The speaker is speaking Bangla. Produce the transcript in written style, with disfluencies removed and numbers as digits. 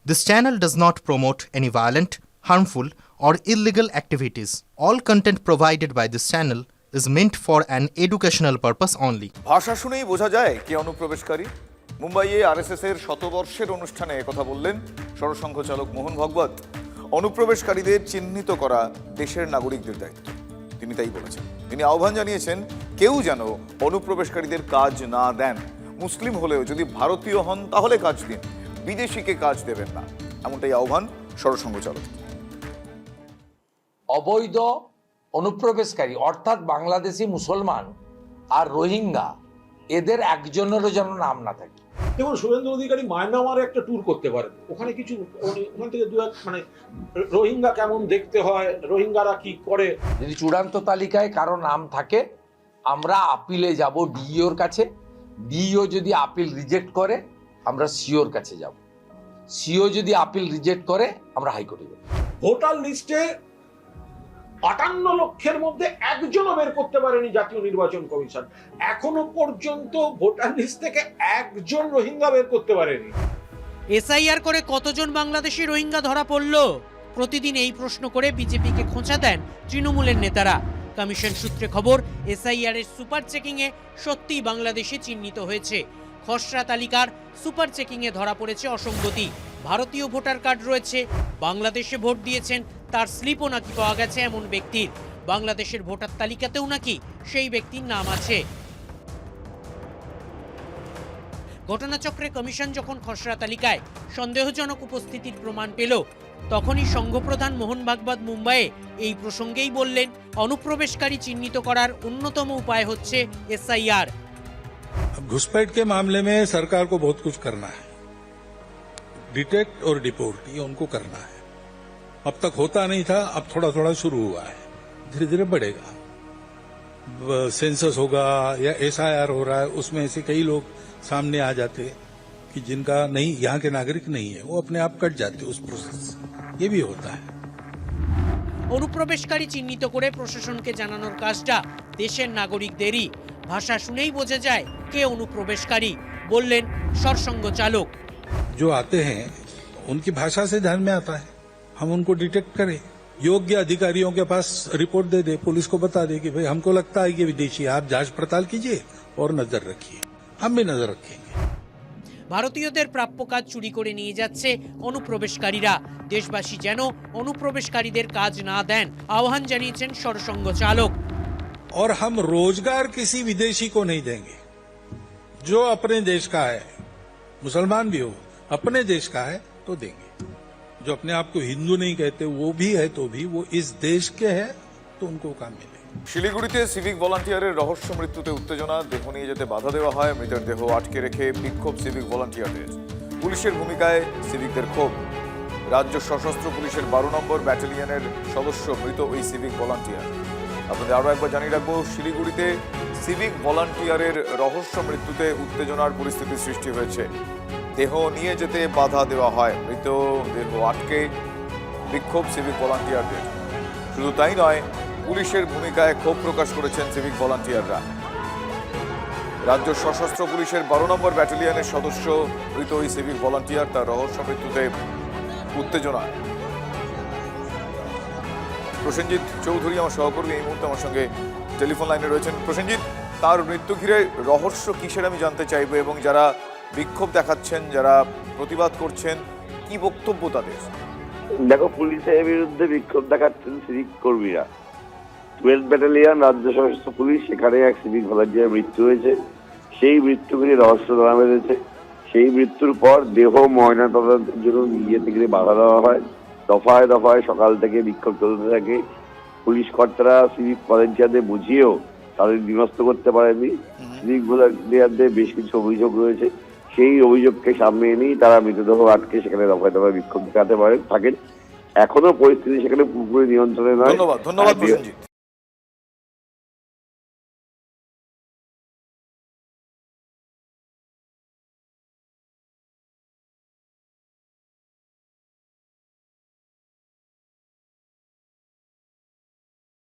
This channel does not promote any violent, harmful, or illegal activities. All content provided by this channel is meant for an educational purpose only. ভাষা শুনেই বোঝা যায় কে অনুপ্রবেশকারী। মুম্বাইয়ে আরএসএস এর শতবর্ষের অনুষ্ঠানে কথা বললেন সরসংঘ চালক মোহন ভাগবত। অনুপ্রবেশকারীদের চিহ্নিত করা দেশের নাগরিকদের দায়িত্ব, তিনি তাই বলেছেন। তিনি আহ্বান জানিয়েছেন কেউ যেন অনুপ্রবেশকারীদের কাজ না দেন। মুসলিম হলেও যদি ভারতীয় হন তাহলে কাজ দিন, বিদেশিকে কাজ দেবেন না, এমনটাই আহ্বান সরসংঘ চালক। অবৈধ অনুপ্রবেশকারী অর্থাৎ বাংলাদেশি মুসলমান আর রোহিঙ্গা এদের একজনেরও যেন নাম না থাকে। দেখুন, শুভেন্দু অধিকারী মায়ানমারে একটা ট্যুর করতে পারেন, ওখানে কিছু ওখান থেকে রোহিঙ্গা কেমন দেখতে হয়, রোহিঙ্গারা কি করে। যদি চূড়ান্ত তালিকায় কারো নাম থাকে আমরা আপিলে যাব ডিইওর কাছে, ডিইও যদি আপিল রিজেক্ট করে আমরা সিওর কাছে যাব, সিও যদি আপিল রিজেক্ট করে আমরা হাইকোর্টে যাব। ভোটার লিস্টে ৫৮ লক্ষের মধ্যে একজনও বের করতে পারেনি জাতীয় নির্বাচন কমিশন। এখনো পর্যন্ত ভোটার লিস্ট থেকে একজন রোহিঙ্গা বের করতে পারেনি। এসআইআর করে কতজন বাংলাদেশি রোহিঙ্গা ধরা পড়ল? প্রতিদিন এই প্রশ্ন করে বিজেপিকে খোঁচা দেন তৃণমূলের নেতারা। কমিশন সূত্রে খবর, এসআইআর এর সুপার চেকিং এ সত্যিই বাংলাদেশি চিহ্নিত হয়েছে। খসড়া তালিকার সুপার চেকিং এ ধরা পড়েছে অসঙ্গতি। ভারতীয় ভোটার কার্ড রয়েছে, বাংলাদেশে ভোট দিয়েছেন তার স্লিপও নাকি পাওয়া গেছে এমন ব্যক্তির। বাংলাদেশের ভোটার তালিকাতেও নাকি সেই ব্যক্তির নাম আছে। ঘটনাচক্রে কমিশন যখন খসড়া তালিকায় সন্দেহজনক উপস্থিতির প্রমাণ পেল, তখনই সংঘপ্রধান মোহন ভাগবত মুম্বাইয়ে এই প্রসঙ্গেই বললেন, অনুপ্রবেশকারী চিহ্নিত করার অন্যতম উপায় হচ্ছে এসআইআর। घुसपैठ के मामले में सरकार को बहुत कुछ करना है, डिटेक्ट और डिपोर्ट ये उनको करना है। अब तक होता नहीं था, अब थोड़ा थोड़ा शुरू हुआ है, धीरे धीरे बढ़ेगा। सेंसस होगा या एसआईआर हो रहा है, उसमें ऐसे कई लोग सामने आ जाते कि जिनका नहीं, यहाँ के नागरिक नहीं है, वो अपने आप कट जाते उस प्रोसेस से। ये भी होता है। অনুপ্রবেশকারী চিহ্নিত করে প্রশাসনকে জানানোর কাজটা দেশের নাগরিকদেরই। ভাষা শুনেই বোঝা যায় কে অনুপ্রবেশকারী, বললেন সরসংঘ চালক। जो आते हैं उनकी भाषा से ध्यान में आता है, हम उनको डिटेक्ट करें, योग्य अधिकारियों के पास रिपोर्ट दे दे, पुलिस को बता दे कि भाई हमको लगता है कि विदेशी, आप जांच पड़ताल कीजिए और नजर रखिए, हम भी नजर रखेंगे। ভারতীয়দের প্রাপ্য কাজ চুরি করে নিয়ে যাচ্ছে অনুপ্রবেশকারীরা। দেশবাসী যেন অনুপ্রবেশকারীদের কাজ না দেন আহ্বান জানিয়েছেন সরসংঘ চালক। और हम रोजगार किसी विदेशी को नहीं देंगे, जो अपने देश का है, मुसलमान भी हो, अपने देश का है तो देंगे। जो अपने आप को हिंदू नहीं कहते वो भी है तो भी वो इस देश के है तो उनको काम मिले। শিলিগুড়িতে সিভিক ভলান্টিয়ারের রহস্য মৃত্যুতে উত্তেজনা, দেহ নিয়ে যেতে বাধা দেওয়া হয়, মৃতের দেহ আটকে রেখে বিক্ষোভ সিভিক ভলান্টিয়ারদের। পুলিশের ভূমিকায় সিভিকদের ক্ষোভ। রাজ্য সশস্ত্র পুলিশের 12 নম্বর ব্যাটালিয়নের সদস্য মৃত ওই সিভিক ভলান্টিয়ার। আপনাদের আরও একবার জানিয়ে রাখবো, শিলিগুড়িতে সিভিক ভলান্টিয়ারের রহস্য মৃত্যুতে উত্তেজনার পরিস্থিতি সৃষ্টি হয়েছে। দেহ নিয়ে যেতে বাধা দেওয়া হয়, মৃত দেহ আটকে বিক্ষোভ সিভিক ভলান্টিয়ারদের। শুধু তাই নয়, পুলিশের ভূমিকায় ক্ষোভ প্রকাশ করেছেন সিভিক ভলান্টিয়াররা। রাজ্য সশস্ত্র পুলিশের 12 নম্বর ব্যাটালিয়নের সদস্য মৃত ওই সিভিক ভলান্টিয়ার, তার রহস্য মৃত্যুতে উত্তেজনা। প্রসেনজিৎ চৌধুরী আমার সহকর্মী এই মুহূর্তে আমার সঙ্গে টেলিফোন লাইনে রয়েছেন। প্রসেনজিৎ, তার মৃত্যু ঘিরে রহস্য কিসের আমি জানতে চাইবো, এবং যারা বিক্ষোভ দেখাচ্ছেন, যারা প্রতিবাদ করছেন, কি বক্তব্য তাদের? দেখো, পুলিশের বিরুদ্ধে বিক্ষোভ দেখাচ্ছেন সিভিক কর্মীরা। 12 ব্যাটালিয়ন রাজ্য সশস্ত্র পুলিশ, সেখানে এক সিভিক ভলান্টিয়ার মৃত্যু হয়েছে। সেই মৃত্যু ঘিরে রহস্য ধরা বেঁধেছে। সেই মৃত্যুর পর দেহ ময়নাতদন্তের জন্য নিয়ে থেকে বাধা দেওয়া হয়। দফায় দফায় সকাল থেকে বিক্ষোভ চলতে থাকে। পুলিশ কর্তারা সিভিক ভলান্টিয়ারদের বুঝিয়েও তাদের বিনষ্ট করতে পারেনি। সিভিক ভলান্টিয়ারদের বেশ কিছু অভিযোগ রয়েছে, সেই অভিযোগকে সামনে এনেই তারা মৃতদেহ আটকে সেখানে দফায় দফায় বিক্ষোভ দেখাতে থাকেন। এখনো পরিস্থিতি সেখানে পুরোপুরি নিয়ন্ত্রণে নয়। ধন্যবাদ প্রসেনজিৎ।